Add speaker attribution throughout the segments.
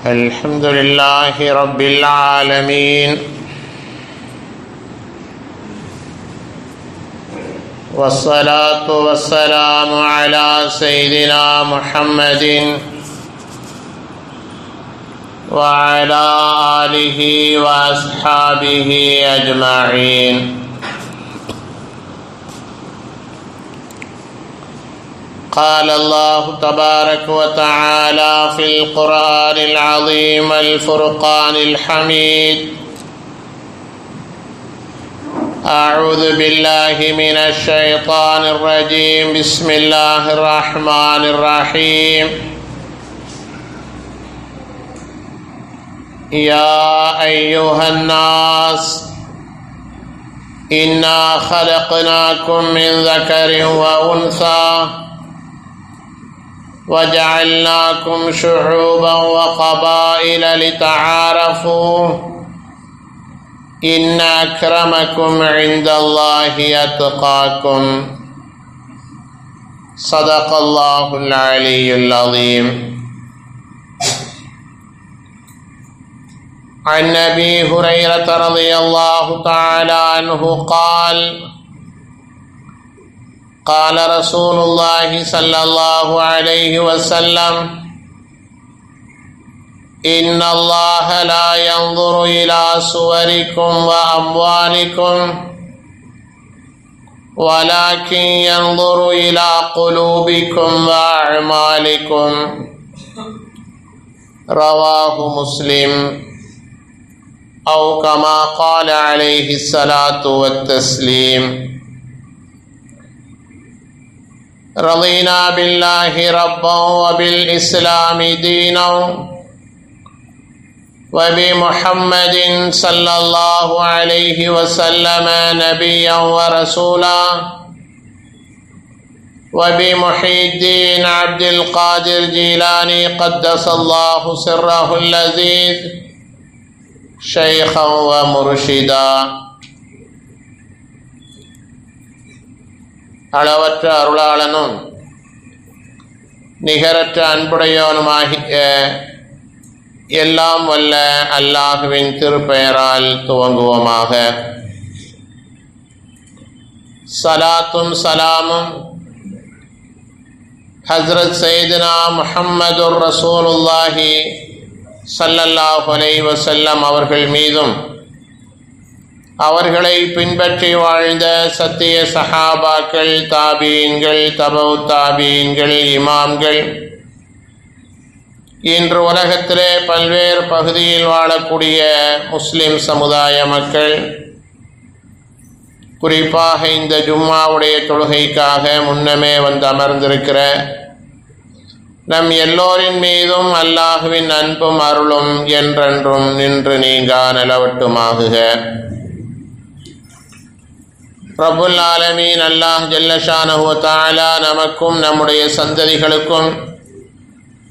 Speaker 1: الحمد لله رب العالمين والصلاة والسلام على سيدنا محمد وعلى آله وأصحابه أجمعين. قال الله تبارك وتعالى في القرآن العظيم الفرقان الحميد: أعوذ بالله من الشيطان الرجيم. بسم الله الرحمن الرحيم. يا أيها الناس إنا خلقناكم من ذكر وأنثى وجعلناكم شعوبا وقبائل لتعارفوا إن أكرمكم عند الله أتقاكم. صدق الله العلي العظيم. عن أبي هريرة رضي الله تعالى عنه قال: قال رسول الله صلى الله عليه وسلم: إن الله لا ينظر إلى صوركم وأموالكم ولكن ينظر إلى قلوبكم وأعمالكم. رواه مسلم، أو كما قال عليه الصلاة والتسليم. رضينا بالله ربا وبالإسلام دينا وبمحمد صلى الله عليه وسلم نبيا ورسولا وبمحي الدين عبد القادر جيلاني قدس الله سره اللذيذ شيخا ومرشدا. அளவற்ற அருளாளனும் நிகரற்ற அன்புடையவனுமாகிய எல்லாம் வல்ல அல்லாஹுவின் திருப்பெயரால் துவங்குவோமாக. சலாத்தும் சலாமும் ஹஸ்ரத் சையதுனா முஹம்மதுர் ரசூலுல்லாஹி ஸல்லல்லாஹு அலைஹி வஸல்லம் அவர்கள் மீதும் அவர்களை பின்பற்றி வாழ்ந்த சத்திய சஹாபாக்கள், தாபீன்கள், தபவு தாபீன்கள், இமாம்கள், இன்று உலகத்திலே பல்வேறு பகுதியில் வாழக்கூடிய முஸ்லிம் சமுதாய மக்கள், குறிப்பாக இந்த ஜும்மாவுடைய தொழுகைக்காக முன்னமே வந்து அமர்ந்திருக்கிற நம் எல்லோரின் மீதும் அல்லாஹுவின் அன்பும் அருளும் என்றென்றும் நின்று நீங்கா நிலவட்டுமாகுக. ரப்புல் ஆலமீன் அல்லாஹ் ஜல்லஷானஹு வ தஆலா நமக்கும் நம்முடைய சந்ததிகளுக்கும்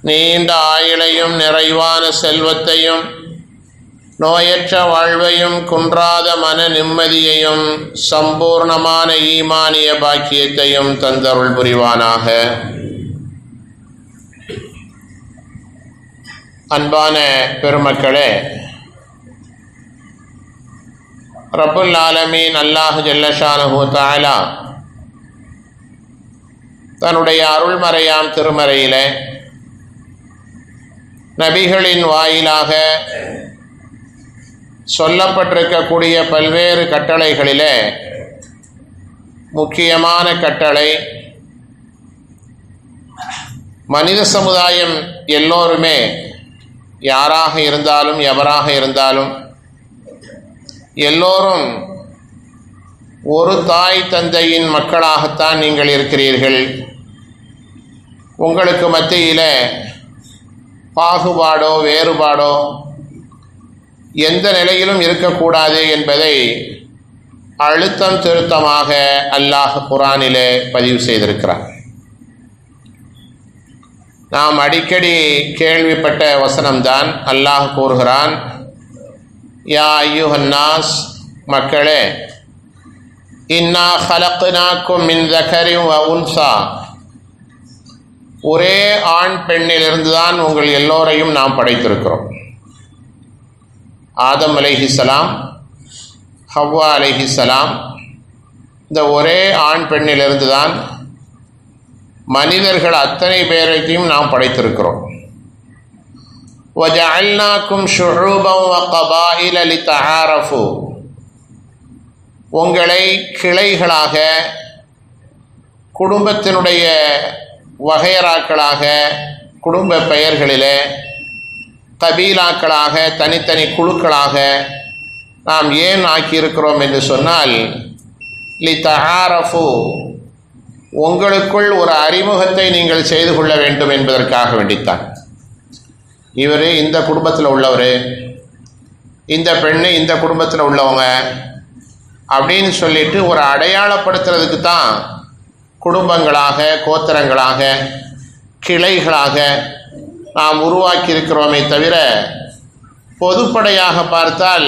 Speaker 1: நீண்ட ஆயுளையும் நிறைவான செல்வத்தையும் நோயற்ற வாழ்வையும் குன்றாத மன நிம்மதியையும் சம்பூர்ணமான ஈமானிய பாக்கியத்தையும் தந்தருள் புரிவானாக. அன்பான பெருமக்களே, ரப்புல் ஆலமீன் அல்லாஹ் ஜல்லஷானஹு வ தஆலா தன்னுடைய அருள்மறையாம் திருமறையிலே நபிகளின் வாயிலாக சொல்லப்பட்டிருக்கக்கூடிய பல்வேறு கட்டளைகளிலே முக்கியமான கட்டளை, மனித சமுதாயம் எல்லோருமே யாராக இருந்தாலும் எவராக இருந்தாலும் எல்லோரும் ஒரு தாய் தந்தையின் மக்களாகத்தான் நீங்கள் இருக்கிறீர்கள். உங்களுக்கு மத்தியில் பாகுபாடோ வேறுபாடோ எந்த நிலையிலும் இருக்கக்கூடாது என்பதை அழுத்தம் திருத்தமாக அல்லாஹ் குர்ஆனிலே பதிவு செய்திருக்கிறார். நாம் அடிக்கடி கேள்விப்பட்ட வசனம்தான். அல்லாஹ் கூறுகிறான்: யா அய்யுஹன்னாஸ், மக்களே, இன்னா ஹலக்னாக்கும் மின் ذكر வ உன்சா, ஒரே ஆண் பெண்ணிலிருந்து தான் உங்கள் எல்லோரையும் நாம் படைத்திருக்கிறோம். ஆதம் அலைஹிஸ்ஸலாம், ஹவ்வா அலைஹிஸ்ஸலாம், இந்த ஒரே ஆண் பெண்ணிலிருந்து தான் மனிதர்கள் அத்தனை பேரையும் நாம் படைத்திருக்கிறோம். وَجَعَلْنَاكُمْ شُعُوبًا وَقَبَائِلَ لِتَعَارَفُوا, உங்களை கிளைகளாக, குடும்பத்தினுடைய வகையறாக்களாக, குடும்ப பெயர்களிலே கபீலாக்களாக, தனித்தனி குழுக்களாக நாம் ஏன் ஆக்கியிருக்கிறோம் என்று சொன்னால், லிதஆரஃபு, உங்களுக்குள் ஒரு அறிமுகத்தை நீங்கள் செய்து கொள்ள வேண்டும் என்பதற்காக வேண்டித்தான். இவர் இந்த குடும்பத்தில் உள்ளவர், இந்த பெண்ணு இந்த குடும்பத்தில் உள்ளவங்க அப்படின்னு சொல்லிட்டு ஒரு அடையாளப்படுத்துறதுக்கு தான் குடும்பங்களாக, கோத்திரங்களாக, கிளைகளாக நாம் உருவாக்கி இருக்கிறோமே தவிர, பொதுப்படையாக பார்த்தால்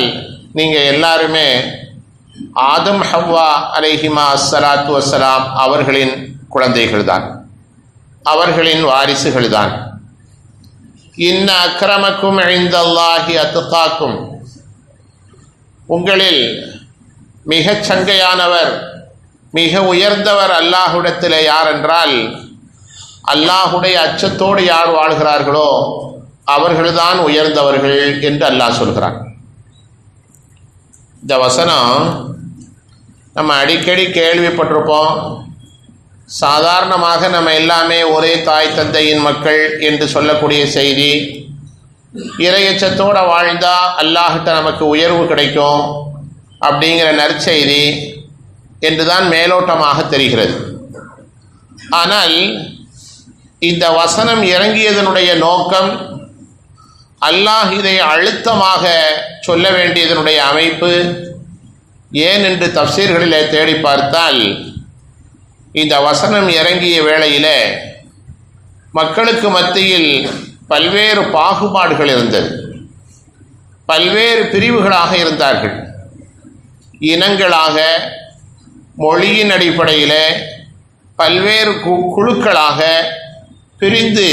Speaker 1: நீங்கள் எல்லாருமே ஆதம் ஹவ்வா அலைஹிமா அஸ்ஸலாத்து வஸ்ஸலாம் அவர்களின் குழந்தைகள் தான், அவர்களின் வாரிசுகள் தான். இன்ன அக்ரமக்கும் இன்தல்லாஹி அத்காக்கும், உங்களில் மிகச் சங்கையானவர், மிக உயர்ந்தவர் அல்லாஹ்விடத்திலே யார் என்றால், அல்லாஹுடைய அச்சத்தோடு யார் வாழ்கிறார்களோ அவர்கள்தான் உயர்ந்தவர்கள் என்று அல்லாஹ் சொல்கிறான். இந்த வசனம் நம்ம அடிக்கடி கேள்விப்பட்டிருப்போம். சாதாரணமாக நம்ம எல்லாமே ஒரே தாய் தந்தையின் மக்கள் என்று சொல்லக்கூடிய செய்தி, இறையச்சத்தோடு வாழ்ந்தால் அல்லாஹ்கிட்ட நமக்கு உயர்வு கிடைக்கும் அப்படிங்கிற நற்செய்தி என்றுதான் மேலோட்டமாக தெரிகிறது. ஆனால் இந்த வசனம் இறங்கியதனுடைய நோக்கம், அல்லாஹ் இதை அழுத்தமாக சொல்ல வேண்டியதனுடைய அமைப்பு ஏன் என்று தஃசீர்களிலே தேடி பார்த்தால், இந்த வசனம் இறங்கிய வேளையில் மக்களுக்கு மத்தியில் பல்வேறு பாகுபாடுகள் இருந்தது, பல்வேறு பிரிவுகளாக இருந்தார்கள். இனங்களாக, மொழியின் அடிப்படையில் பல்வேறு குழுக்களாக பிரிந்து,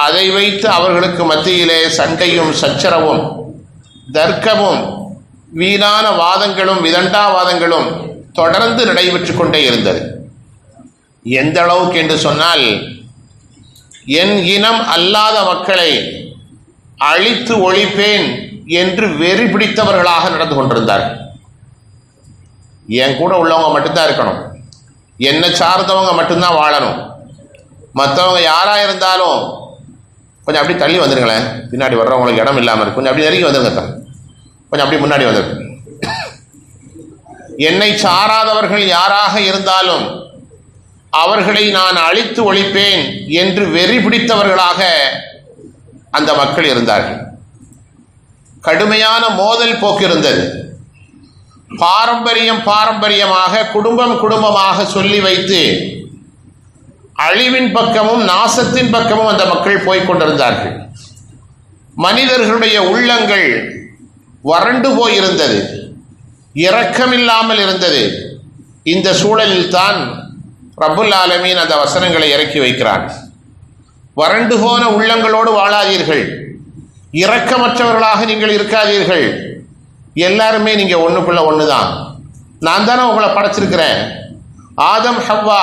Speaker 1: அதை வைத்து அவர்களுக்கு மத்தியிலே சண்டையும் சச்சரவும் தர்க்கமும் வீணான வாதங்களும் விதண்டாவாதங்களும் தொடர்ந்து நடைபெற்று கொண்டே இருந்தது. எந்த அளவுக்கு என்று சொன்னால், என் இனம் அல்லாத மக்களை அழித்து ஒழிப்பேன் என்று வெறி பிடித்தவர்களாக நடந்து கொண்டிருந்தார்கள். என் கூட உள்ளவங்க மட்டும்தான் இருக்கணும், என்னை சார்ந்தவங்க மட்டும்தான் வாழணும், மற்றவங்க யாராக இருந்தாலும் கொஞ்சம் அப்படி தள்ளி வந்துடுங்களேன், பின்னாடி வர்றவங்களுக்கு இடம் இல்லாமல் இருக்கு, கொஞ்சம் அப்படி நெருங்கி வந்துருங்க சார், கொஞ்சம் அப்படி முன்னாடி வந்துருக்கு. என்னை சாராதவர்கள் யாராக இருந்தாலும் அவர்களை நான் அழித்து ஒழிப்பேன் என்று வெறி பிடித்தவர்களாக அந்த மக்கள் இருந்தார்கள். கடுமையான மோதல் போக்கு இருந்தது. பாரம்பரியமாக குடும்பமாக சொல்லி வைத்து அழிவின் பக்கமும் நாசத்தின் பக்கமும் அந்த மக்கள் போய்கொண்டிருந்தார்கள். மனிதர்களுடைய உள்ளங்கள் வறண்டு போயிருந்தது, இரக்கமில்லாமல் இருந்தது. இந்த சூழலில் தான் ரப்புல் ஆலமீன் அந்த வசனங்களை இறக்கி வைக்கிறான். வறண்டு போன உள்ளங்களோடு வாழாதீர்கள், இரக்கமற்றவர்களாக நீங்கள் இருக்காதீர்கள், எல்லாருமே நீங்கள் ஒன்றுக்குள்ள ஒன்று தான், நான் தானே உங்களை படைச்சிருக்கிறேன். ஆதம் ஹவ்வா,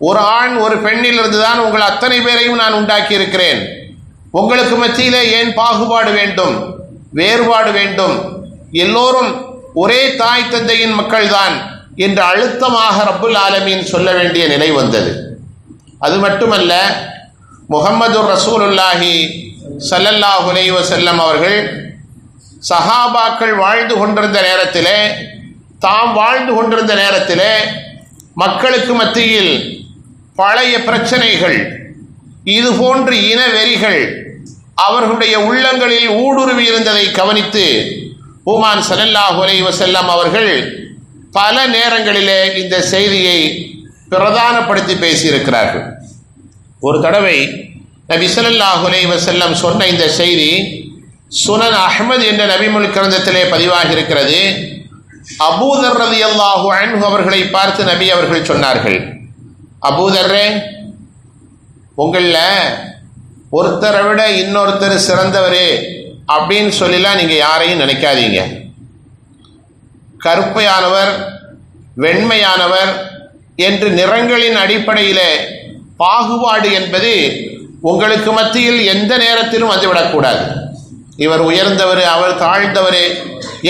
Speaker 1: ஒரு ஆண் ஒரு பெண்ணிலிருந்து தான் உங்கள் அத்தனை பேரையும் நான் உண்டாக்கி இருக்கிறேன். உங்களுக்கு மத்தியிலே ஏன் பாகுபாடு வேண்டும், வேறுபாடு வேண்டும்? எல்லோரும் ஒரே தாய் தந்தையின் மக்கள் தான் என்று அழுத்தமாக ரப்புல் ஆலமீன் சொல்ல வேண்டிய நிலை வந்தது. அது மட்டுமல்ல, முஹம்மது ரசூலுல்லாஹி ஸல்லல்லாஹு அலைஹி வஸல்லம் அவர்கள் சஹாபாக்கள் வாழ்ந்து கொண்டிருந்த நேரத்திலே, தாம் வாழ்ந்து கொண்டிருந்த நேரத்திலே மக்களுக்கு மத்தியில் பழைய பிரச்சனைகள், இது போன்று இனவெறிகள் அவர்களுடைய உள்ளங்களில் ஊடுருவி இருந்ததை கவனித்து பூமான் ஸல்லல்லாஹு அலைஹி வஸல்லம் அவர்கள் பல நேரங்களிலே இந்த செய்தியை பிரதானப்படுத்தி பேசியிருக்கிறார்கள். ஒரு தடவை நபி ஸல்லல்லாஹு அலைஹி வஸல்லம் சொன்ன இந்த செய்தி சுனன் அஹ்மத் என்ற நபிமொழி கிரந்தத்திலே பதிவாகி இருக்கிறது. அபூதர் ரலியல்லாஹு அன்ஹு அவர்களை பார்த்து நபி அவர்கள் சொன்னார்கள், அபூதர்ரே, உங்களில் ஒருத்தரை விட இன்னொருத்தர் சிறந்தவர் அப்படின்னு சொல்லிலாம் நீங்கள் யாரையும் நினைக்காதீங்க. கருப்பையானவர், வெண்மையானவர் என்று நிறங்களின் அடிப்படையில் பாகுபாடு என்பது உங்களுக்கு மத்தியில் எந்த நேரத்திலும் வந்துவிடக்கூடாது. இவர் உயர்ந்தவர், அவர் தாழ்ந்தவர்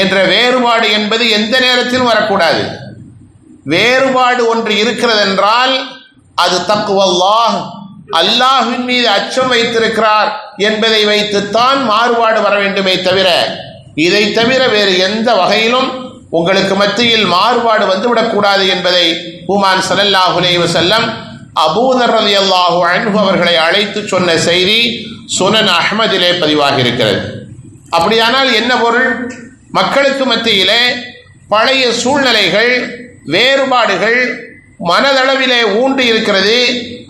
Speaker 1: என்ற வேறுபாடு என்பது எந்த நேரத்திலும் வரக்கூடாது. வேறுபாடு ஒன்று இருக்கிறதென்றால் அது தக்வல்லாஹ், அல்லாஹ்வின் மீது அச்சம் வைத்திருக்கிறார் என்பதை வைத்துத்தான் மாறுபாடு வர வேண்டுமே தவிர, இதை தவிர வேறு எந்த வகையிலும் உங்களுக்கு மத்தியில் மாறுபாடு வந்துவிடக்கூடாது என்பதை பூமான் ஸல்லல்லாஹு அலைஹி வஸல்லம் அபூதர் ரலியல்லாஹு அன்ஹு அவர்களை அழைத்து சொன்ன செய்தி சுனன் அஹ்மதிலே பதிவாகி இருக்கிறது. அப்படியானால் என்ன பொருள்? மக்களுக்கு மத்தியிலே பழைய சூழ்நிலைகள், வேறுபாடுகள் மனதளவிலே ஊன்றி இருக்கிறது.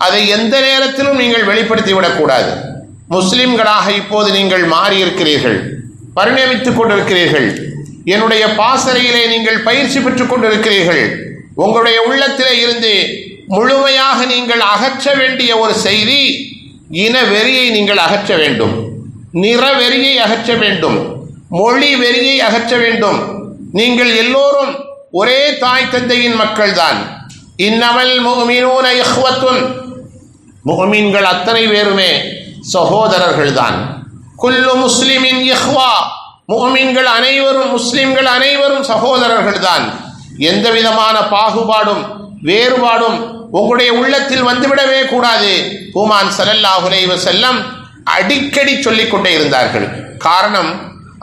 Speaker 1: அதை எந்த நேரத்திலும் நீங்கள் வெளிப்படுத்திவிடக்கூடாது. முஸ்லிம்களாக இப்போது நீங்கள் மாறியிருக்கிறீர்கள், பரிணமித்துக் கொண்டிருக்கிறீர்கள், என்னுடைய பாசறையிலே நீங்கள் பயிற்சி பெற்றுக் கொண்டிருக்கிறீர்கள். உங்களுடைய உள்ளத்திலே இருந்து முழுமையாக நீங்கள் அகற்ற வேண்டிய ஒரு செய்தி, இன வெறியை நீங்கள் அகற்ற வேண்டும், நிற வெறியை அகற்ற வேண்டும், மொழி வெறியை அகற்ற வேண்டும். நீங்கள் எல்லோரும் ஒரே தாய் தந்தையின் மக்கள் தான். இன்னமல் முஃமினூன இஹ்வத்துன், முஃமின்கள் அத்தனை பேருமே சகோதரர்கள் தான். குல்லு முஸ்லிமின் இஹ்வா, முஃமின்கள் அனைவரும், முஸ்லிம்கள் அனைவரும் சகோதரர்கள் தான். எந்த விதமான பாகுபாடும் வேறுபாடும் உங்களுடைய உள்ளத்தில் வந்துவிடவே கூடாது. பூமான் ஸல்லல்லாஹு அலைஹி வஸல்லம் அடிக்கடி சொல்லிக் கொண்டே இருந்தார்கள். காரணம்,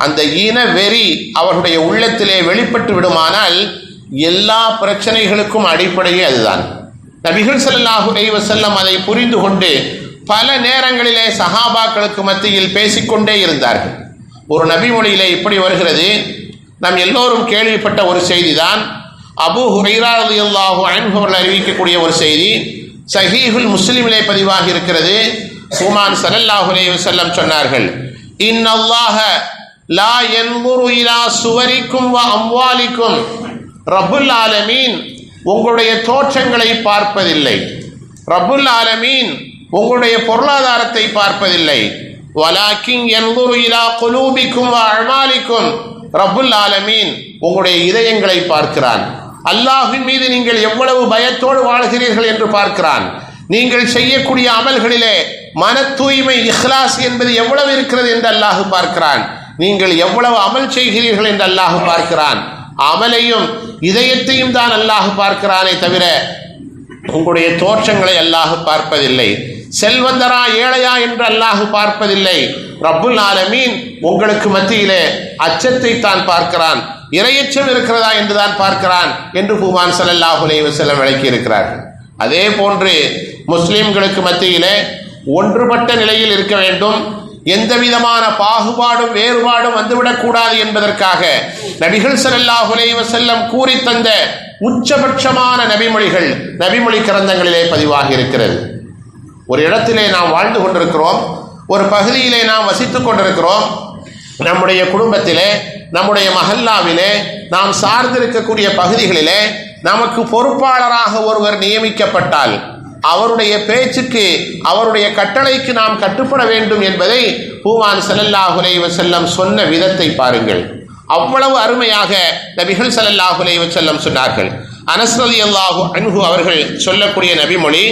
Speaker 1: அந்த இன வெறி அவர்களுடைய உள்ளத்திலே வெளிப்பட்டு விடுமானால் எல்லா பிரச்சனைகளுக்கும் அடிப்படையே அதுதான். நபிகள் ஸல்லல்லாஹு அலைஹி வஸல்லம் அதை புரிந்து கொண்டு பல நேரங்களிலே சஹாபாக்களுக்கு மத்தியில் பேசிக்கொண்டே இருந்தார்கள். ஒரு நபிமொழியிலே இப்படி வருகிறது, நாம் எல்லோரும் கேள்விப்பட்ட ஒரு செய்திதான். அபூ ஹுரைரா ரலியல்லாஹு அன்ஹு அவர்கள் அறிவிக்கக்கூடிய ஒரு செய்தி ஸஹீஹுல் முஸ்லிமிலே பதிவாகி இருக்கிறது. பூமான் ஸல்லல்லாஹு அலைஹி வஸல்லம் சொன்னார்கள், இன்னல்லாஹ லா யன்துரு இலா சுவரிக்கும் வ அம்வாலிக்கும், ரப்புல் ஆலமீன் உங்களுடைய தோற்றங்களை பார்ப்பதில்லை, ரப்புல் ஆலமீன் உங்களுடைய பொருளாதாரத்தை பார்ப்பதில்லை. வலாக்கின் யன்துரு இலா குலூபிக்கும் வ அஅமாலிக்கும், ரப்புல் ஆலமீன் உங்களுடைய இதயங்களை பார்க்கிறான். அல்லாஹ்வின் மீது நீங்கள் எவ்வளவு பயத்தோடு வாழ்கிறீர்கள் என்று பார்க்கிறான். நீங்கள் செய்யக்கூடிய அமல்களிலே மன தூய்மை, இஹ்லாஸ் என்பது எவ்வளவு இருக்கிறது என்று அல்லாஹ் பார்க்கிறான். நீங்கள் எவ்வளவு அமல் செய்கிறீர்கள் என்று அல்லாஹ் பார்க்கிறான். அமலையும் இதயத்தையும் தான் அல்லாஹ் பார்க்கிறானே தவிர உங்களுடைய தோற்றங்களை அல்லாஹ் பார்ப்பதில்லை. செல்வந்தரா ஏழையா என்று அல்லாஹ் பார்ப்பதில்லை. ரப்புல் ஆலமீன் உங்களுக்கு மத்தியிலே அச்சத்தை தான் பார்க்கிறான், இரையச்சம் இருக்கிறதா என்றுதான் பார்க்கிறான் என்று பூமான் ஸல்லல்லாஹு அலைஹி வஸல்லம் விளக்கி இருக்கிறார்கள். அதே போன்று முஸ்லிம்களுக்கு மத்தியிலே ஒன்றுபட்ட நிலையில் இருக்க வேண்டும், எந்த விதமான பாகுபாடும் வேறுபாடும் வந்துவிடக்கூடாது என்பதற்காக நபிகள் ஸல்லல்லாஹு அலைஹி வஸல்லம் கூறி தந்த உச்சபட்சமான நபிமொழிகள் நபிமொழி கிரந்தங்களிலே பதிவாகி இருக்கிறது. ஒரு இடத்திலே நாம் வாழ்ந்து கொண்டிருக்கிறோம், ஒரு பகுதியிலே நாம் வசித்துக் கொண்டிருக்கிறோம். நம்முடைய குடும்பத்திலே, நம்முடைய மஹல்லாவிலே, நாம் சார்ந்திருக்கக்கூடிய பகுதிகளிலே நமக்கு பொறுப்பாளராக ஒருவர் நியமிக்கப்பட்டால் அவருடைய பேச்சுக்கு, அவருடைய கட்டளைக்கு நாம் கட்டுப்பட வேண்டும் என்பதை பூமான் ஸல்லல்லாஹு அலைஹி வஸல்லம் சொன்ன விதத்தை பாருங்கள். அவ்வளவு அருமையாக நபிகள் ஸல்லல்லாஹு அலைஹி வஸல்லம் சொன்னார்கள். அனஸ் ரலியல்லாஹு அன்ஹு அவர்கள் சொல்லக்கூடிய நபிமொழி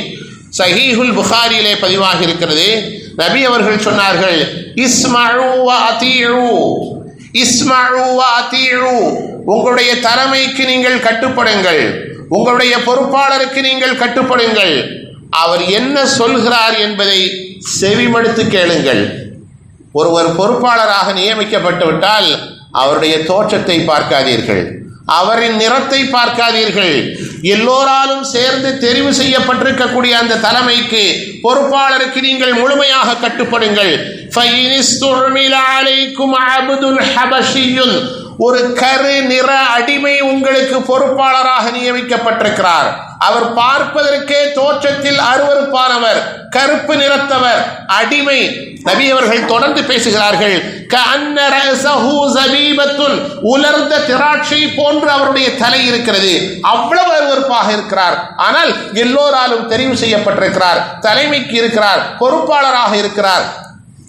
Speaker 1: ஸஹீஹுல் புகாரியிலே பதிவாகி இருக்கிறது. நபி அவர்கள் சொன்னார்கள், இஸ்மஉ வ அதீஉ, இஸ்மஉ வ அதீஉ, உங்களுடைய தலைமைக்கு நீங்கள் கட்டுப்படுங்கள், உங்களுடைய பொறுப்பாளருக்கு நீங்கள் கட்டுப்படுங்கள், அவர் என்ன சொல்கிறார் என்பதை செவிமடுத்து கேளுங்கள். ஒருவர் பொறுப்பாளராக நியமிக்கப்பட்டு விட்டால் அவருடைய தோற்றத்தை பார்க்காதீர்கள், அவரின் நிறத்தை பார்க்காதீர்கள். எல்லோராலும் சேர்ந்து தெரிவு செய்யப்பட்டிருக்கக்கூடிய அந்த தலைமைக்கு, பொறுப்பாளருக்கு நீங்கள் முழுமையாக கட்டுப்படுங்கள். ஒரு கரு நிற அடிமை உங்களுக்கு பொறுப்பாளராக நியமிக்கப்பட்டிருக்கிறார், அவர் பார்ப்பதற்கே தோற்றத்தில் அருவருப்பானவர், கருப்பு நிறத்தவர், அடிமை. நபி அவர்கள் தொடர்ந்து பேசுகிறார்கள், உலர்ந்த திராட்சை போன்று அவருடைய தலை இருக்கிறது, அவ்வளவு அருவருப்பாக இருக்கிறார். ஆனால் எல்லோராலும் தெரிவு செய்யப்பட்டிருக்கிறார், தலைமைக்கு இருக்கிறார், பொறுப்பாளராக இருக்கிறார்.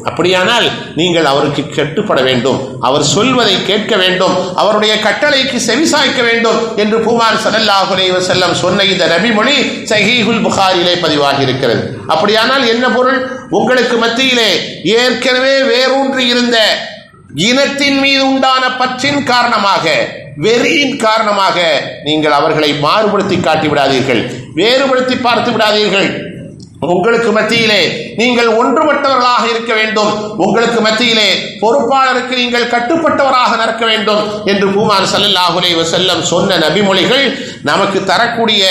Speaker 1: அப்படியானால் நீங்கள் அவருக்கு கட்டுப்பட வேண்டும், அவர் சொல்வதை கேட்க வேண்டும், அவருடைய கட்டளைக்கு செவிசாய்க்க வேண்டும் என்று பூமான் ஸல்லல்லாஹு அலைஹி வஸல்லம் சொன்ன இந்த நபிமொழி ஸஹீஹுல் புகாரிலே பதிவாகி இருக்கிறது. அப்படியானால் என்ன பொருள்? உங்களுக்கு மத்தியிலே ஏற்கனவே வேரூன்றி இருந்த இனத்தின் மீது உண்டான பற்றின் காரணமாக, வெறியின் காரணமாக நீங்கள் அவர்களை மாறுபடுத்தி காட்டி விடாதீர்கள், வேறுபடுத்தி பார்த்து விடாதீர்கள். உங்களுக்கு மத்தியிலே நீங்கள் ஒன்றுபட்டவர்களாக இருக்க வேண்டும், உங்களுக்கு மத்தியிலே பொறுப்பாளருக்கு நீங்கள் கட்டுப்பட்டவராக நடக்க வேண்டும் என்று பூமான் ஸல்லல்லாஹு அலைஹி வஸல்லம் சொன்ன நபிமொழிகள் நமக்கு தரக்கூடிய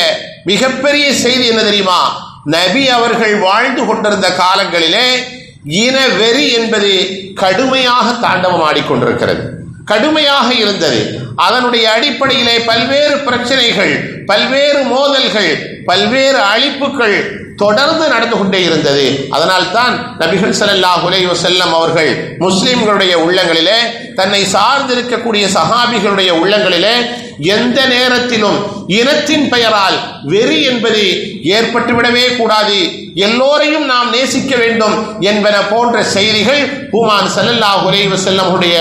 Speaker 1: மிகப்பெரிய செய்தி என்ன தெரியுமா? நபி அவர்கள் வாழ்ந்து கொண்டிருந்த காலங்களிலே இன வெறி என்பது கடுமையாக தாண்டவம் ஆடிக்கொண்டிருக்கிறது, கடுமையாக இருந்தது. அதனுடைய அடிப்படையிலே பல்வேறு பிரச்சனைகள், பல்வேறு மோதல்கள், பல்வேறு அழிப்புகள் தொடர்ந்து நடந்து கொண்டே இருந்தது. அதனால் தான் நபிகள் ஸல்லல்லாஹு அலைஹி வஸல்லம் அவர்கள் முஸ்லிம்களுடைய உள்ளங்களிலே, தன்னை சார்ந்திருக்கக்கூடிய சஹாபிகளுடைய உள்ளங்களிலே எந்த நேரத்திலும் இனத்தின் பெயரால் வெறி என்பது ஏற்பட்டுவிடவே கூடாது, எல்லோரையும் நாம் நேசிக்க வேண்டும் என்பன போன்ற செய்திகள் பூமான் ஸல்லல்லாஹு அலைஹி வஸல்லம் உடைய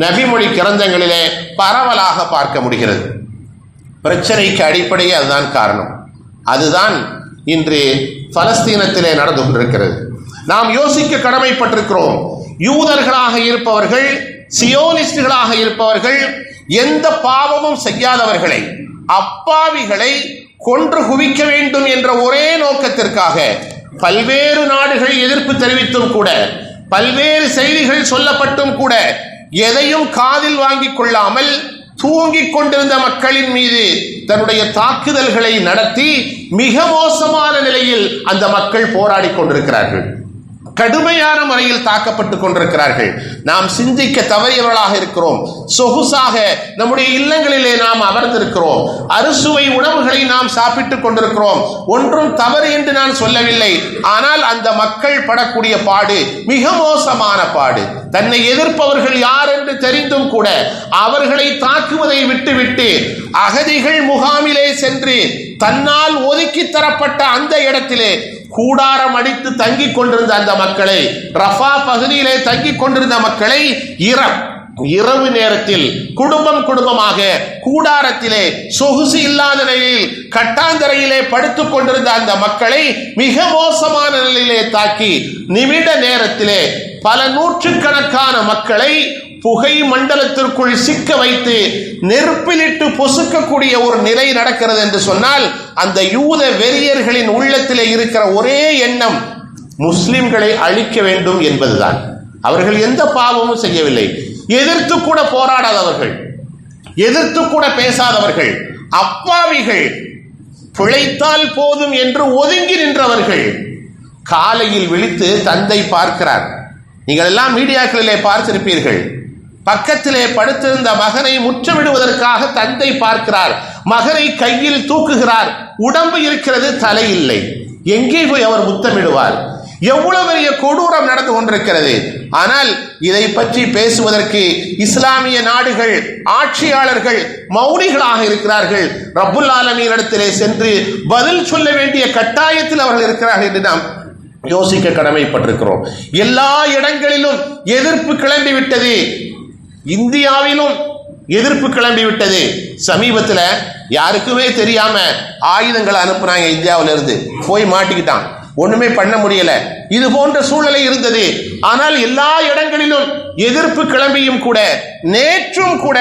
Speaker 1: நபிமொழி கிரந்தங்களிலே பரவலாக பார்க்க முடிகிறது. பிரச்சனைக்கு அடிப்படையே அதுதான் காரணம். அதுதான் இன்று பலஸ்தீனத்திலே நடந்து கொண்டிருக்கிறது. நாம் யோசிக்க கடமைப்பட்டிருக்கிறோம். யூதர்களாக இருப்பவர்கள், சியோனிஸ்டுகளாக இருப்பவர்கள், எந்த பாவமும் செய்யாதவர்களை, அப்பாவிகளை கொன்று குவிக்க வேண்டும் என்ற ஒரே நோக்கத்திற்காக பல்வேறு நாடுகள் எதிர்ப்பு தெரிவித்தும் கூட, பல்வேறு செய்திகள் சொல்லப்பட்டும் கூட எதையும் காதில் வாங்கிக் கொள்ளாமல் தூங்கிக் கொண்டிருந்த மக்களின் மீது தன்னுடைய தாக்குதல்களை நடத்தி மிக மோசமான நிலையில் அந்த மக்கள் போராடி கொண்டிருக்கிறார்கள், கடுமையான முறையில் தாக்கப்பட்டுக் கொண்டிருக்கிறார்கள். நாம் சிந்திக்க தவறியவர்களாக இருக்கிறோம். சொகுசாக நம்முடைய இல்லங்களிலே நாம் அமர்ந்திருக்கிறோம், அறுசுவை உணவுகளை நாம் சாப்பிட்டுக் கொண்டிருக்கிறோம். ஒன்றும் தவறு என்று நான் சொல்லவில்லை. ஆனால் அந்த மக்கள் படக்கூடிய பாடு மிக மோசமான பாடு. தன்னை எதிர்ப்பவர்கள் யார் என்று தெரிந்தும் கூட அவர்களை தாக்குவதை விட்டுவிட்டு அகதிகள் முகாமிலே சென்று தன்னால் ஒதுக்கி தரப்பட்ட அந்த இடத்திலே கூடாரம் அடித்து தங்கிக் கொண்டிருந்த அந்த மக்களை, ரஃபா பகுதியிலே தங்கிக் கொண்டிருந்த மக்களை இரவு நேரத்தில் குடும்பமாக கூடாரத்திலே சொகுசு இல்லாத நிலையில் கட்டாந்தரையிலே படுத்துக் கொண்டிருந்த அந்த மக்களை மிக மோசமான நிலையிலே தாக்கி நிமிட நேரத்திலே பல நூற்றுக்கணக்கான மக்களை புகை மண்டலத்திற்குள் சிக்க வைத்து நெருப்பிலிட்டு பொசுக்கக்கூடிய ஒரு நிலை நடக்கிறது என்று சொன்னால், அந்த யூத வெறியர்களின் உள்ளத்திலே இருக்கிற ஒரே எண்ணம் முஸ்லிம்களை அழிக்க வேண்டும் என்பதுதான். அவர்கள் எந்த பாவமும் செய்யவில்லை, எதிர்த்து கூட போராடாதவர்கள், எதிர்த்து கூட பேசாதவர்கள், அப்பாவிகள், பிழைத்தால் போதும் என்று ஒதுங்கி நின்றவர்கள். காலையில் விழித்து தந்தை பார்க்கிறார். நீங்கள் எல்லாம் மீடியாக்களிலே பார்த்திருப்பீர்கள். பக்கத்திலே படுத்திருந்த மகனை முற்றமிடுவதற்காக தந்தை பார்க்கிறார். மகனை கையில் தூக்குகிறார். உடம்பு இருக்கிறது, தலை இல்லை. எங்கே போய் அவர் முத்தமிடுவார்? எவ்வளவு பெரிய கொடூரம் நடந்து கொண்டிருக்கிறது. ஆனால் இதை பற்றி பேசுவதற்கு இஸ்லாமிய நாடுகள், ஆட்சியாளர்கள் மௌனிகளாக இருக்கிறார்கள். ரப்புல் ஆலமீன் இடத்திலே சென்று பதில் சொல்ல வேண்டிய கட்டாயத்தில் அவர்கள் இருக்கிறார்கள் என்று நாம் யோசிக்க கடமைப்பட்டிருக்கிறோம். எல்லா இடங்களிலும் எதிர்ப்பு கிளம்பிவிட்டது. இந்தியாவிலும் எதிர்ப்பு கிளம்பிவிட்டது. சமீபத்தில் யாருக்குமே தெரியாம ஆயுதங்களை அனுப்புனாங்க இந்தியாவிலிருந்து. போய் மாட்டிக்கிட்டான், ஒண்ணுமே பண்ண முடியல. இது போன்ற சூழ்நிலை இருந்தது. ஆனால் எல்லா இடங்களிலும் எதிர்ப்பு கிளம்பியும் கூட நேற்றும் கூட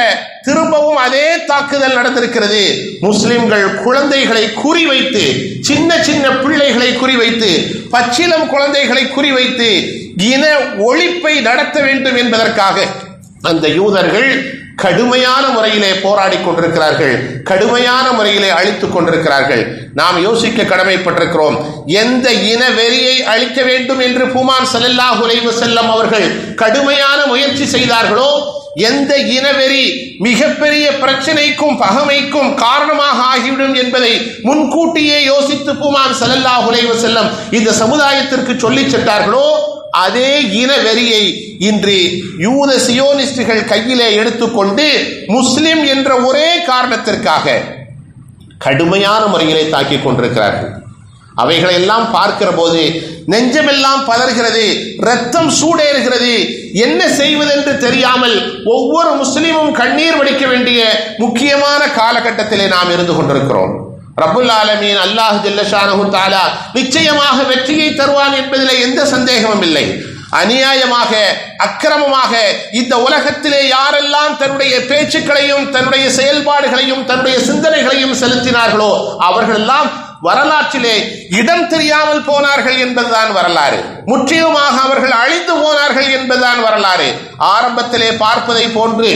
Speaker 1: திரும்பவும் அதே தாக்குதல் நடந்திருக்கிறது. முஸ்லிம்கள் குழந்தைகளை குறிவைத்து, சின்ன சின்ன பிள்ளைகளை குறிவைத்து, பச்சிலம் குழந்தைகளை குறிவைத்து இன ஒழிப்பை நடத்த வேண்டும் என்பதற்காக அந்த யூதர்கள் கடுமையான முறையிலே போராடி கொண்டிருக்கிறார்கள், கடுமையான முறையிலே அழித்துக் கொண்டிருக்கிறார்கள். நாம் யோசிக்க கடமைப்பட்டிருக்கிறோம். எந்த இன வெறியை அழிக்க வேண்டும் என்று பூமான் ஸல்லல்லாஹு அலைஹி வஸல்லம் அவர்கள் கடுமையான முயற்சி செய்தார்களோ, எந்த இனவெறி மிகப்பெரிய பிரச்சனைக்கும் பகைமைக்கும் காரணமாக ஆகிவிடும் என்பதை முன்கூட்டியே யோசித்து பூமான் ஸல்லல்லாஹு அலைஹி வஸல்லம் இந்த சமுதாயத்திற்கு சொல்லிச் சென்றார்களோ அதே இனவெறியை இன்று யூத சியோனிஸ்டுகள் கையிலே எடுத்துக்கொண்டு முஸ்லிம் என்ற ஒரே காரணத்திற்காக கடுமையான முறையிலே தாக்கிக் கொண்டிருக்கிறார்கள். அவைகளை எல்லாம் பார்க்கிற போது நெஞ்சமெல்லாம் பதறுகிறது, ரத்தம் சூடேறுகிறது. என்ன செய்வதென்று தெரியாமல் ஒவ்வொரு முஸ்லிமும் கண்ணீர் வடிக்க வேண்டிய முக்கியமான காலகட்டத்திலே நாம் இருந்து கொண்டிருக்கிறோம். ரப்புல் ஆலமீன் அல்லாஹ் ஜல்ல ஷானஹு தஆலா நிச்சயமாக வெற்றியை தருவான் என்பதிலே எந்த சந்தேகமும் இல்லை. அநியாயமாக அக்கிரமமாக இந்த உலகத்திலே யாரெல்லாம் தன்னுடைய பேச்சுக்களையும் தன்னுடைய செயல்பாடுகளையும் தன்னுடைய சிந்தனைகளையும் செலுத்தினார்களோ அவர்களெல்லாம் வரலாற்றிலே இடம் தெரியாமல் போனார்கள் என்பதுதான் வரலாறு. முற்றிலுமாக அவர்கள் அழிந்து போனார்கள் என்பதுதான் வரலாறு. ஆரம்பத்திலே பார்ப்பதை போன்று,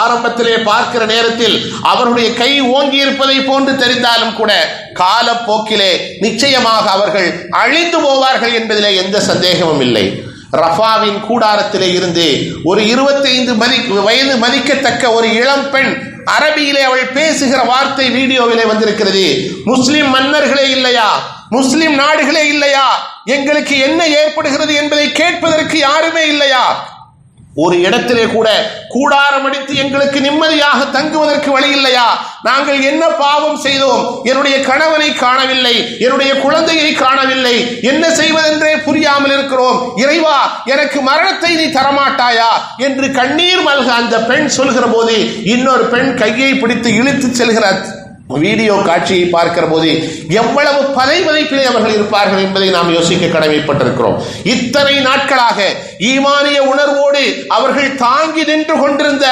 Speaker 1: ஆரம்பத்திலே பார்க்கிற நேரத்தில் அவர்களுடைய கை ஓங்கி இருப்பதை போன்று தெரிந்தாலும் கூட காலப்போக்கிலே நிச்சயமாக அவர்கள் அழிந்து போவார்கள் என்பதிலே எந்த சந்தேகமும் இல்லை. ரஃபாவின் கூடாரத்திலே இருந்து ஒரு 25 வயது மதிக்கத்தக்க ஒரு இளம் பெண், அரபியிலே அவள் பேசுகிற வார்த்தை வீடியோவிலே வந்திருக்கிறது. முஸ்லிம் மன்னர்களே இல்லையா, முஸ்லிம் நாடுகளே இல்லையா, எங்களுக்கு என்ன ஏற்படுகிறது என்பதை கேட்பதற்கு யாருமே இல்லையா, ஒரு இடத்திலே கூட கூடாரம் அடித்து எங்களுக்கு நிம்மதியாக தங்குவதற்கு வழி இல்லையா, நாங்கள் என்ன பாவம் செய்தோம், என்னுடைய கணவனை காணவில்லை, என்னுடைய குழந்தையை காணவில்லை, என்ன செய்வதென்றே புரியாமல் இருக்கிறோம், இறைவா எனக்கு மரணத்தை நீ தரமாட்டாயா என்று கண்ணீர் மல்க அந்த பெண் சொல்கிற போது இன்னொரு பெண் கையை பிடித்து இழுத்து செல்கிறார். வீடியோ காட்சியை பார்க்கிற போது எவ்வளவு பதைவதைப்பிலே அவர்கள் இருப்பார்கள் என்பதை நாம் யோசிக்க கடமைப்பட்டிருக்கிறோம். இத்தனை நாட்களாக ஈமானிய உணர்வோடு அவர்கள் தாங்கி நின்று கொண்டிருந்த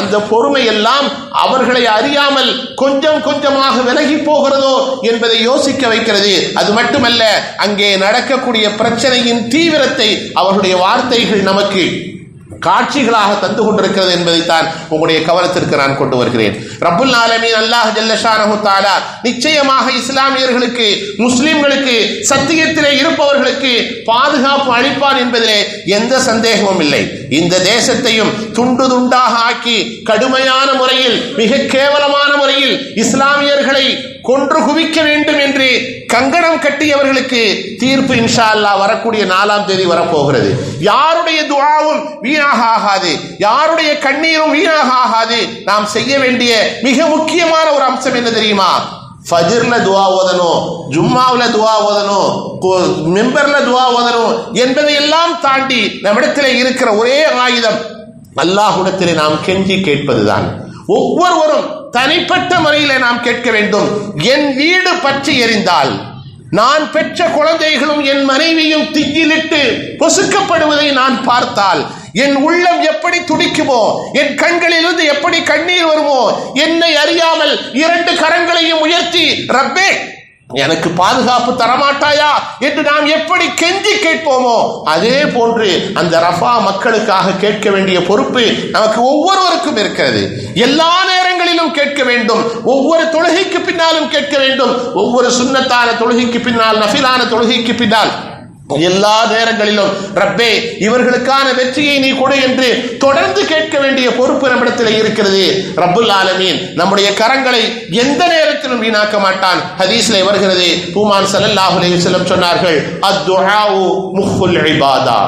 Speaker 1: அந்த பொறுமை எல்லாம் அவர்களை அறியாமல் கொஞ்சம் கொஞ்சமாக விலகி போகிறதோ என்பதை யோசிக்க வைக்கிறது. அது மட்டுமல்ல, அங்கே நடக்கக்கூடிய பிரச்சனையின் தீவிரத்தை அவர்களுடைய வார்த்தைகள் நமக்கு காட்சிகளாக தந்து கொண்டிருக்கிறது என்பதைத்தான் உங்களுடைய கவனத்திற்கு நான் கொண்டு வருகிறேன். ரப்புல் ஆலமீன் அல்லாஹ் ஜல்ல ஷானஹு தஆலா நிச்சயமாக இஸ்லாமியர்களுக்கு, முஸ்லிம்களுக்கு, சத்தியத்திலே இருப்பவர்களுக்கு பாதுகாப்பு அளிப்பான் என்பதிலே எந்த சந்தேகமும் இல்லை. இந்த தேசத்தையும் துண்டு துண்டாக ஆக்கி கடுமையான முறையில், மிக கேவலமான முறையில் இஸ்லாமியர்களை கொன்று குவிக்க வேண்டும் என்று கங்கணம் கட்டியவர்களுக்கு தீர்ப்பு இன்ஷா அல்லாஹ் வரக்கூடிய 4ஆம் தேதி வரப்போகிறது. யாருடைய துஆவும் வீணாக ஆகாது, யாருடைய கண்ணீரும் வீணாக ஆகாது. நாம் செய்ய வேண்டிய மிக முக்கியமான ஒரு அம்சம் என்ன தெரியுமா? ஃபஜ்ர்ல துஆ ஓதணும், ஜும்மாவுல துஆ ஓதணும், மிம்பர்ல துஆ ஓதணும் என்பதை எல்லாம் தாண்டி நம்மிடத்திலே இருக்கிற ஒரே ஆயுதம் அல்லாஹ்விடத்திலே நாம் கெஞ்சி கேட்பதுதான். ஒவ்வொருவரும் தனிப்பட்ட முறையிலே நாம் கேட்க வேண்டும். என் வீடு பற்றி எரிந்தால், நான் பெற்ற குழந்தைகளும் என் மனைவியும் தீயிலிட்டு பொசுக்கப்படுவதை நான் பார்த்தால் என் உள்ளம் எப்படி துடிக்குமோ, என் கண்களிலிருந்து எப்படி கண்ணீர் வருமோ, என்னை அறியாமல் 2 கரங்களையும் உயர்த்தி ரப்பே எனக்கு பாதுகாப்பு தரமாட்டாயா என்று நாம் எப்படி கெஞ்சி கேட்போமோ அதே போன்று அந்த ரஃபா மக்களுக்காக கேட்க வேண்டிய பொறுப்பு நமக்கு ஒவ்வொருவருக்கும் இருக்கிறது. எல்லா நேரங்களிலும் கேட்க வேண்டும், ஒவ்வொரு தொழுகைக்கு பின்னாலும் கேட்க வேண்டும், ஒவ்வொரு சுன்னத்தான தொழுகைக்கு பின்னால், நஃபிலான தொழுகைக்கு பின்னால், எல்லா நேரங்களிலும் ரப்பே இவர்களுக்கான வெற்றியை நீ கொடு என்று தொடர்ந்து கேட்க வேண்டிய பொறுப்பு நம்மிடத்தில் இருக்கிறது. ரப்புல் ஆலமீன் நம்முடைய கரங்களை எந்த நேரத்திலும் வீணாக்க மாட்டான். ஹதீஸ்ல வருகிறது, பூமான் ஸல்லல்லாஹு அலைஹி வஸல்லம் சொன்னார்கள், அத்துஆஉ முஃபுல் இபாதா,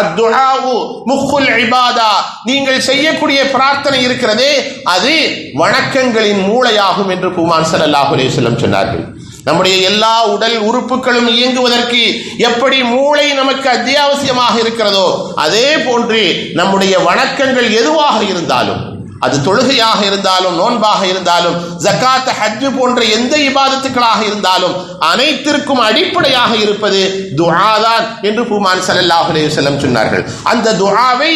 Speaker 1: அத்துஆஉ முஃபுல் இபாதா, நீங்கள் செய்யக்கூடிய பிரார்த்தனை இருக்கிறதே அது வணக்கங்களின் மூளையாகும் என்று பூமான் ஸல்லல்லாஹு அலைஹி வஸல்லம் சொன்னார்கள். நம்முடைய எல்லா உடல் உறுப்புகளும் இயங்குவதற்கு எப்படி மூளை நமக்கு அத்தியாவசியமாக இருக்கிறதோ அதே போன்று நம்முடைய வணக்கங்கள் எதுவாக இருந்தாலும், அது தொழுகையாக இருந்தாலும், நோன்பாக இருந்தாலும், ஜகாத், ஹஜ் போன்ற எந்த இபாதத்துக்களாக இருந்தாலும் அனைத்திற்கும் அடிப்படையாக இருப்பது துஆ தான் என்று பூமான் ஸல்லல்லாஹு அலைஹி வஸல்லம் சொன்னார்கள். அந்த துஆவை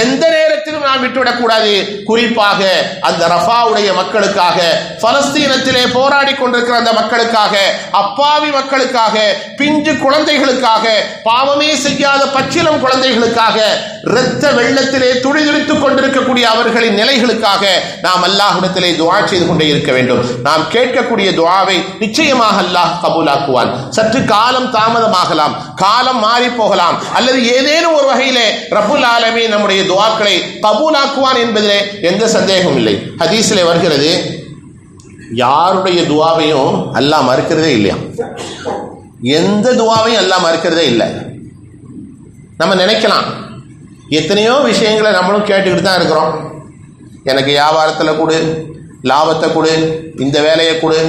Speaker 1: எந்த நேரத்திலும் நாம் விட்டுவிடக் கூடாது. குறிப்பாக அந்த ரஃபாவுடைய மக்களுக்காக, பலஸ்தீனத்திலே போராடி கொண்டிருக்கிற அந்த மக்களுக்காக, அப்பாவி மக்களுக்காக, பிஞ்சு குழந்தைகளுக்காக, பாவமே செய்யாத பச்சிளம் குழந்தைகளுக்காக, இரத்த வெள்ளத்திலே துடிதுடித்துக் கொண்டிருக்கக்கூடிய அவர்களின் நிலைகளுக்கு நன்மைகளுக்காக நாம் அல்லாஹ்விடத்திலே துஆ செய்து கொண்டே இருக்க வேண்டும். நாம் கேட்கக்கூடிய துஆவை நிச்சயமாக அல்லாஹ் கபூலாக்குவான். சற்று காலம் தாமதமாகலாம், காலம் மாறி போகலாம், அல்லது ஏதேனும் ஒரு வகையிலே ரப்புல் ஆலமீன் நம்முடைய துஆக்களை கபூலாக்குவான் என்பதிலே எந்த சந்தேகமும் இல்லை. ஹதீஸிலே வருகிறது, யாருடைய துஆவையும் அல்லாஹ் மறுக்கிறதே இல்லையா. எந்த துஆவையும் அல்லாஹ் மறுக்கிறதே இல்லை. நம்ம நினைக்கலாம், எத்தனையோ விஷயங்களை நம்மளும் கேட்டுக்கிட்டு தான் இருக்கிறோம். எனக்கு வியாபாரத்தில் கொடு, லாபத்தை கொடு, இந்த வேலையை கொடு,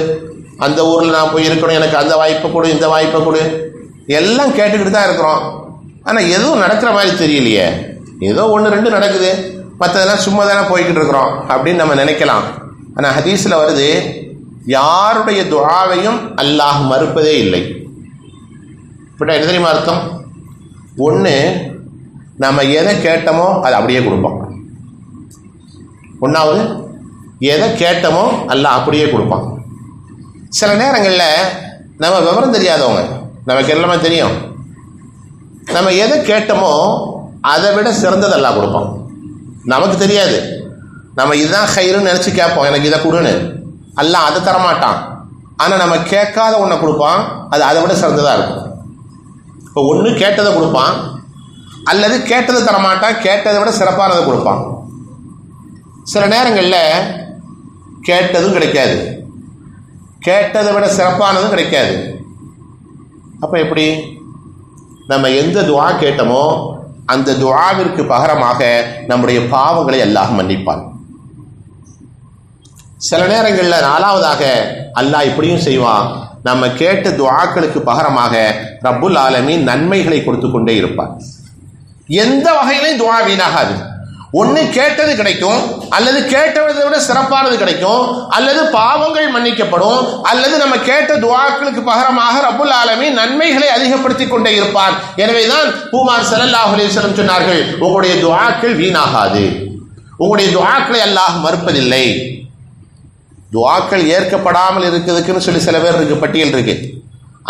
Speaker 1: அந்த ஊரில் நான் போய் இருக்கணும், எனக்கு அந்த வாய்ப்பை கொடு, இந்த வாய்ப்பை கொடு, எல்லாம் கேட்டுக்கிட்டு தான் இருக்கிறோம். ஆனால் எதுவும் நடக்கிற மாதிரி தெரியலையே. ஏதோ ஒன்று ரெண்டு நடக்குது, மற்றதெல்லாம் சும்மா தானே போய்கிட்டு இருக்கிறோம் அப்படின்னு நம்ம நினைக்கலாம். ஆனால் ஹதீஸில் வருது, யாருடைய துஆவையும் அல்லாஹ் மறுப்பதே இல்லை. இப்படி என்ன தெரியுமா அர்த்தம்? ஒன்று, நம்ம எதை கேட்டோமோ அதை அப்படியே கொடுப்போம். ஒன்றாவது, எதை கேட்டோமோ அல்லாஹ் அப்படியே கொடுப்பான். சில நேரங்களில் நம்ம விவரம் தெரியாதவங்க, நமக்கு எல்லாமே தெரியும், நம்ம எதை கேட்டோமோ அதை விட சிறந்தது அல்லாஹ் கொடுப்பான். நமக்கு தெரியாது, நம்ம இதுதான் ஹைருன்னு நினச்சி கேட்போம், எனக்கு இதை கொடுன்னு. அல்லாஹ் அதை தரமாட்டான். ஆனால் நம்ம கேட்காத ஒன்றை கொடுப்பான், அது அதை விட சிறந்ததாக இருக்கும். இப்போ ஒன்று கேட்டதை கொடுப்பான், அல்லது கேட்டதை தரமாட்டான், கேட்டதை விட சிறப்பானதை கொடுப்பான். சில நேரங்களில் கேட்டதும் கிடைக்காது, கேட்டதை விட சிறப்பானதும் கிடைக்காது. அப்போ எப்படி? நம்ம எந்த துஆ கேட்டோமோ அந்த துஆவிற்கு பகரமாக நம்முடைய பாவங்களை அல்லாஹ் மன்னிப்பான். சில நேரங்களில் நாலாவதாக அல்லாஹ் இப்படியும் செய்வான், நம்ம கேட்ட துஆக்களுக்கு பகரமாக ரப்புல் ஆலமீன் நன்மைகளை கொடுத்து கொண்டே இருப்பார். எந்த வகையிலையும் துஆ வீணாகாது. ஒன்று கேட்டது கிடைக்கும், அல்லது கேட்டதை விட சிறப்பானது கிடைக்கும், அல்லது பாவங்கள் மன்னிக்கப்படும், அல்லது நம்ம கேட்ட துஆக்களுக்கு பகரமாக ரப்புல் ஆலமீன் நன்மைகளை அதிகப்படுத்தி கொண்டே இருப்பார். எனவேதான் பூமார் ஸல்லல்லாஹு அலைஹி வஸல்லம் சொன்னார்கள், உங்களுடைய துஆக்கள் வீணாகாது, உங்களுடைய துஆக்களை அல்லாஹ் மறுப்பதில்லை. துஆக்கள் ஏற்கப்படாமல் இருக்குதுக்குன்னு சொல்லி சில பேர் இருக்கு, பட்டியல் இருக்கு.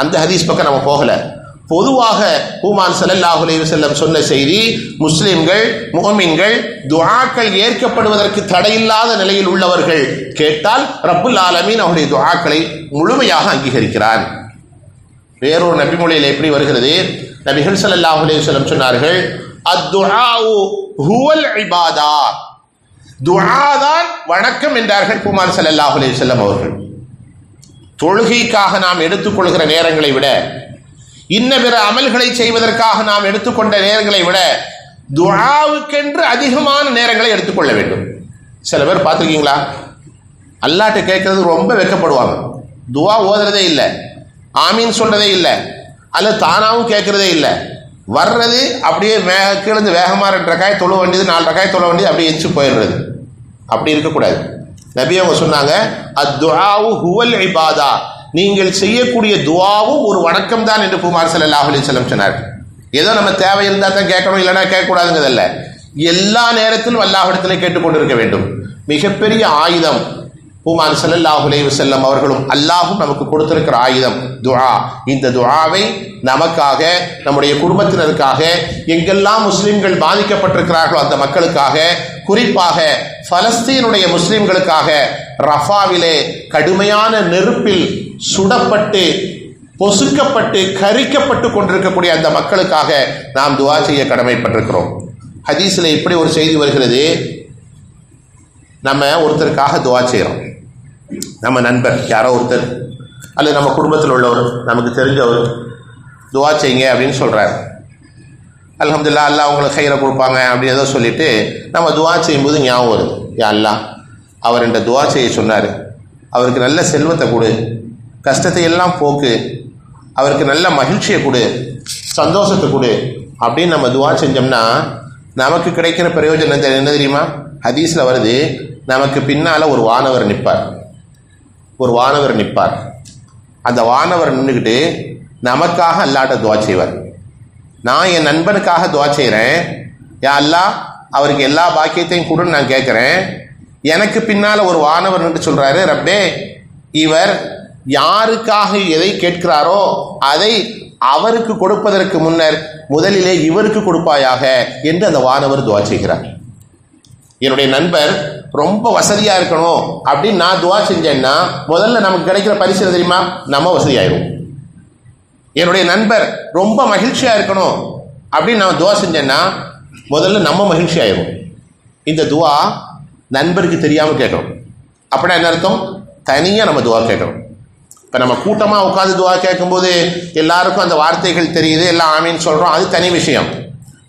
Speaker 1: அந்த ஹதீஸ் பக்கம் நம்ம போகல. பொதுவாக பூமான் ஸல்லல்லாஹு அலைஹி வஸல்லம் சொன்ன செய்தி, முஸ்லிம்கள் முஃமின்கள் துஆக்கள் ஏற்கப்படுவதற்கு தடையில்லாத நிலையில் உள்ளவர்கள் கேட்டால் ரப்புல் ஆலமீன் அவருடைய துஆக்களை முழுமையாக அங்கீகரிக்கிறார். வேறொரு நபிமொழியில் எப்படி வருகிறது, நபிகள் ஸல்லல்லாஹு அலைஹி வஸல்லம் சொன்னார்கள், அத்துஆஉ ஹுவல் இபாதா, துஆதான் வணக்கம் என்றார்கள் பூமான் ஸல்லல்லாஹு அலைஹி வஸல்லம் அவர்கள். தொழுகைக்காக நாம் எடுத்துக்கொள்கிற நேரங்களை விட, இன்ன பிற அமல்களை செய்வதற்காக நாம் எடுத்துக்கொண்ட நேரங்களை விட துஆவுக்கென்று அதிகமான நேரங்களை எடுத்துக்கொள்ள வேண்டும். சில பேர் பார்த்துருக்கீங்களா, அல்லாஹ்ட்ட கேட்கறது ரொம்ப வெட்கப்படுவாங்க. துஆ ஓதுறதே இல்லை, ஆமீன் சொல்றதே இல்லை, அல்லது தானாவும் கேட்கறதே இல்லை. வர்றது அப்படியே கீழந்து வேகமாக 2 ரக்காய் தொழ வேண்டியது, 4 ரக்காய் தொழ வேண்டியது, அப்படியே எஞ்சி போயிடுறது. அப்படி இருக்கக்கூடாது. நபி அவங்க சொன்னாங்க, அத்துஆஉ ஹுவல் இபாதா, நீங்கள் செய்யக்கூடிய துஆவும் ஒரு வணக்கம் தான் என்று பூமார் ஸல்லல்லாஹு அலைஹி வஸல்லம் சொன்னார். ஏதோ நம்ம தேவை இருந்தால் தான் கேட்கணும், இல்லைன்னா கேட்கக்கூடாதுங்கிறதல்ல. எல்லா நேரத்திலும் அல்லாஹ்விடத்தில் கேட்டுக்கொண்டிருக்க வேண்டும். மிகப்பெரிய ஆயுதம் பூமார் ஸல்லல்லாஹு அலைஹி வஸல்லம் அவர்களும் அல்லாஹும் நமக்கு கொடுத்திருக்கிற ஆயுதம் துஆ. இந்த துஆவை நமக்காக, நம்முடைய குடும்பத்தினருக்காக, எங்கெல்லாம் முஸ்லிம்கள் பாதிக்கப்பட்டிருக்கிறார்களோ அந்த மக்களுக்காக, குறிப்பாக பலஸ்தீனுடைய முஸ்லிம்களுக்காக, ரஃபாவிலே கடுமையான நெருப்பில் சுடப்பட்டு பொசுக்கப்பட்டு கரிக்கப்பட்டு கொண்டிருக்கக்கூடிய அந்த மக்களுக்காக நாம் துஆ செய்ய கடமைப்பட்டிருக்கிறோம். ஹதீஸில் இப்படி ஒரு செய்தி வருகிறது, நம்ம ஒருத்தருக்காக துஆ செய்கிறோம். நம்ம நண்பர் யாரோ ஒருத்தர், அல்லது நம்ம குடும்பத்தில் உள்ளவர், நமக்கு தெரிஞ்சவர் துஆ செய்யுங்க அப்படின்னு சொல்கிறார். அல்ஹம்துலில்லாஹ், அல்லாஹ் உங்களுக்கு கையில் கொடுப்பாங்க அப்படின்னு ஏதோ சொல்லிவிட்டு நம்ம துஆ செய்யும்போது ஞாபகம் வருது, யா அல்லாஹ், அவர் என்ற துஆ செய்ய சொன்னார், அவருக்கு நல்ல செல்வத்தை கொடு, கஷ்டத்தை எல்லாம் போக்கு, அவருக்கு நல்ல மகிழ்ச்சியை கொடு, சந்தோஷத்தை கொடு அப்படின்னு நம்ம துஆ செஞ்சோம்னா நமக்கு கிடைக்கிற பிரயோஜனம் என்ன தெரியுமா? ஹதீஸில் வருது, நமக்கு பின்னால் ஒரு வானவர் நிற்பார். ஒரு வானவர் நிற்பார். அந்த வானவர் நின்றுக்கிட்டு நமக்காக அல்லாஹ்ட்ட துஆ செய்வார். நான் என் நண்பனுக்காக துஆ செய்கிறேன், யா அல்லாஹ் அவருக்கு எல்லா பாக்கியத்தையும் கொடுன்னு நான் கேட்குறேன். எனக்கு பின்னால் ஒரு வானவர் நின்று சொல்கிறாரு, ரப்பே, இவர் யாருக்காக எதை கேட்கிறாரோ அதை அவருக்கு கொடுப்பதற்கு முன்னர் முதலிலே இவருக்கு கொடுப்பாயாக என்று அந்த வானவர் துஆ செய்கிறார். என்னுடைய நண்பர் ரொம்ப வசதியா இருக்கணும் அப்படின்னு நான் துவா செஞ்சேன்னா முதல்ல நமக்கு கிடைக்கிற பரிசு தெரியுமா? நம்ம வசதியாயிரும். என்னுடைய நண்பர் ரொம்ப மகிழ்ச்சியா இருக்கணும் அப்படின்னு நான் துவா செஞ்சேன்னா முதல்ல நம்ம மகிழ்ச்சி ஆயிரும். இந்த துவா நண்பருக்கு தெரியாமல் கேட்கணும். அப்படின்னா என்ன அர்த்தம்? தனியாக நம்ம துவா கேட்கணும். இப்போ நம்ம கூட்டமாக உட்காந்து துவா கேட்கும்போது எல்லாருக்கும் அந்த வார்த்தைகள் தெரியுது, எல்லாம் ஆமீன்னு சொல்கிறோம், அது தனி விஷயம்.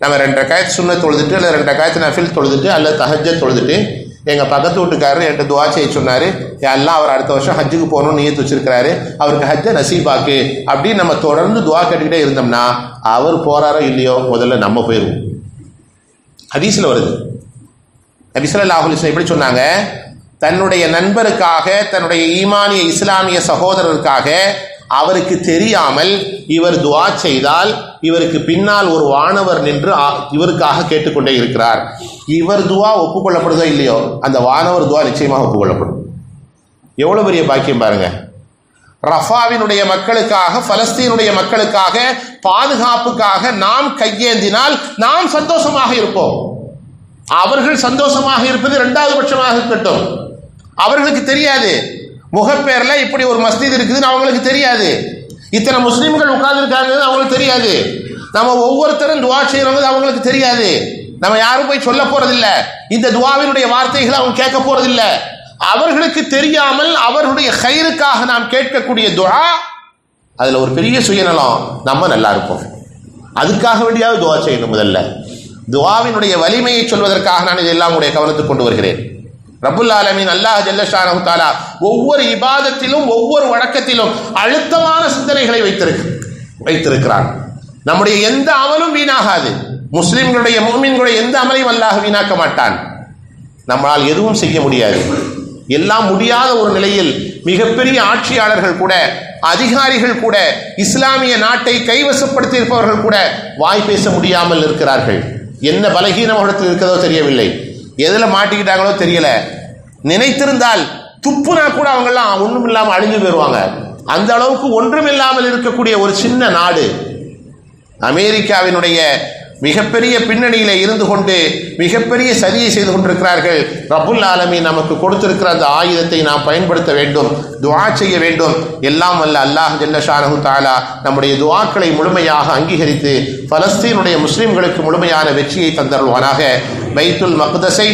Speaker 1: நம்ம 2 ரக்காயத்து சுன்னத் தொழுதுட்டு அல்லது 2 ரக்காயத்து நஃபில் தொழுதுட்டு அல்லது தஹஜ்ஜத் தொழுதுட்டு எங்கள் பக்கத்து வீட்டுக்காரர் என்கிட்ட துவா செய்ய சொன்னார், எல்லாம் அவர் அடுத்த வருஷம் ஹஜ்ஜுக்கு போகணும்னு நியத்து வச்சிருக்கிறாரு, அவருக்கு ஹஜ்ஜை நசீபாக்கு அப்படின்னு நம்ம தொடர்ந்து துவா கேட்டுக்கிட்டே இருந்தோம்னா அவர் போகிறாரோ இல்லையோ முதல்ல நம்ம போயிடுவோம். ஹதீஸில் வருது, நபி ஸல்லல்லாஹு அலைஹி வஸல்லம் எப்படி சொன்னாங்க? தன்னுடைய நண்பருக்காக, தன்னுடைய ஈமானிய இஸ்லாமிய சகோதரருக்காக அவருக்கு தெரியாமல் இவர் துவா செய்தால் இவருக்கு பின்னால் ஒரு வானவர் நின்று இவருக்காக கேட்டுக்கொண்டே இருக்கிறார். இவர் துவா ஒப்புக்கொள்ளப்படுதோ இல்லையோ அந்த வானவர் துவா நிச்சயமாக ஒப்புக்கொள்ளப்படும். எவ்வளவு பெரிய பாக்கியம் பாருங்க. ரஃபாவினுடைய மக்களுக்காக, பலஸ்தீனுடைய மக்களுக்காக, பாதுகாப்புக்காக நாம் கையேந்தினால் நாம் சந்தோஷமாக இருப்போம். அவர்கள் சந்தோஷமாக இருப்பது 2வது பட்சமாக இருக்கட்டும். அவர்களுக்கு தெரியாது முகப்பேர்ல இப்படி ஒரு மஸ்ஜித் இருக்குதுன்னு அவங்களுக்கு தெரியாது. இத்தனை முஸ்லீம்கள் உட்கார்ந்துருக்காங்க அவங்களுக்கு தெரியாது. நம்ம ஒவ்வொருத்தரும் துவா செய்யறோம் அவங்களுக்கு தெரியாது. நம்ம யாரும் போய் சொல்ல போறதில்ல. இந்த துவாவினுடைய வார்த்தைகளை அவங்க கேட்க போறதில்ல. அவர்களுக்கு தெரியாமல் அவர்களுடைய கைருக்காக நாம் கேட்கக்கூடிய துவா, அதுல ஒரு பெரிய சுயநலம். நம்ம நல்லா இருப்போம், அதுக்காக வேண்டியாவது துவா செய்யணும். முதல்ல துவாவினுடைய வலிமையை சொல்வதற்காக நான் இதெல்லாம் உங்களுடைய கவனத்துக்கு கொண்டு வருகிறேன். ரப்புல் ஆலமீன் அல்லாஹ் ஜல்ல ஷானஹு தஆலா ஒவ்வொரு இபாதத்திலும் ஒவ்வொரு வணக்கத்திலும் அழுத்தமான சிந்தனைகளை வைத்திருக்கிறான். நம்முடைய எந்த அமலும் வீணாகாது. முஸ்லிம்களுடைய முஃமின்களுடைய எந்த அமலையும் அல்லாஹ் வீணாக்க மாட்டான். நம்மால் எதுவும் செய்ய முடியாது. எல்லாம் முடியாத ஒரு நிலையில் மிகப்பெரிய ஆட்சியாளர்கள் கூட, அதிகாரிகள் கூட, இஸ்லாமிய நாட்டை கைவசப்படுத்தி இருப்பவர்கள் கூட வாய் பேச முடியாமல் இருக்கிறார்கள். என்ன பலகீனம் அவர்களுக்கு இருக்கிறதோ தெரியவில்லை, எதுல மாட்டிக்கிட்டாங்களோ தெரியல. நினைத்திருந்தால் துப்புனா கூட அவங்கெல்லாம் ஒன்றும் இல்லாமல் அழிஞ்சு போயிடுவாங்க. அந்த அளவுக்கு ஒன்றுமில்லாமல் இருக்கக்கூடிய ஒரு சின்ன நாடு அமெரிக்காவினுடைய மிகப்பெரிய பின்னணியில இருந்து கொண்டு மிகப்பெரிய சதியை செய்து கொண்டிருக்கிறார்கள். ரப்புல் ஆலமீன் நமக்கு கொடுத்திருக்கிற அந்த ஆயுதத்தை நாம் பயன்படுத்த வேண்டும், துஆ செய்ய வேண்டும். எல்லாம் வல்ல அல்லாஹ் ஜல்ல ஷானஹு தஆலா நம்முடைய துஆக்களை முழுமையாக அங்கீகரித்து பலஸ்தீனுடைய முஸ்லிம்களுக்கு முழுமையான வெற்றியை தந்தருள்வானாக. பைத்துல் மக்தஸை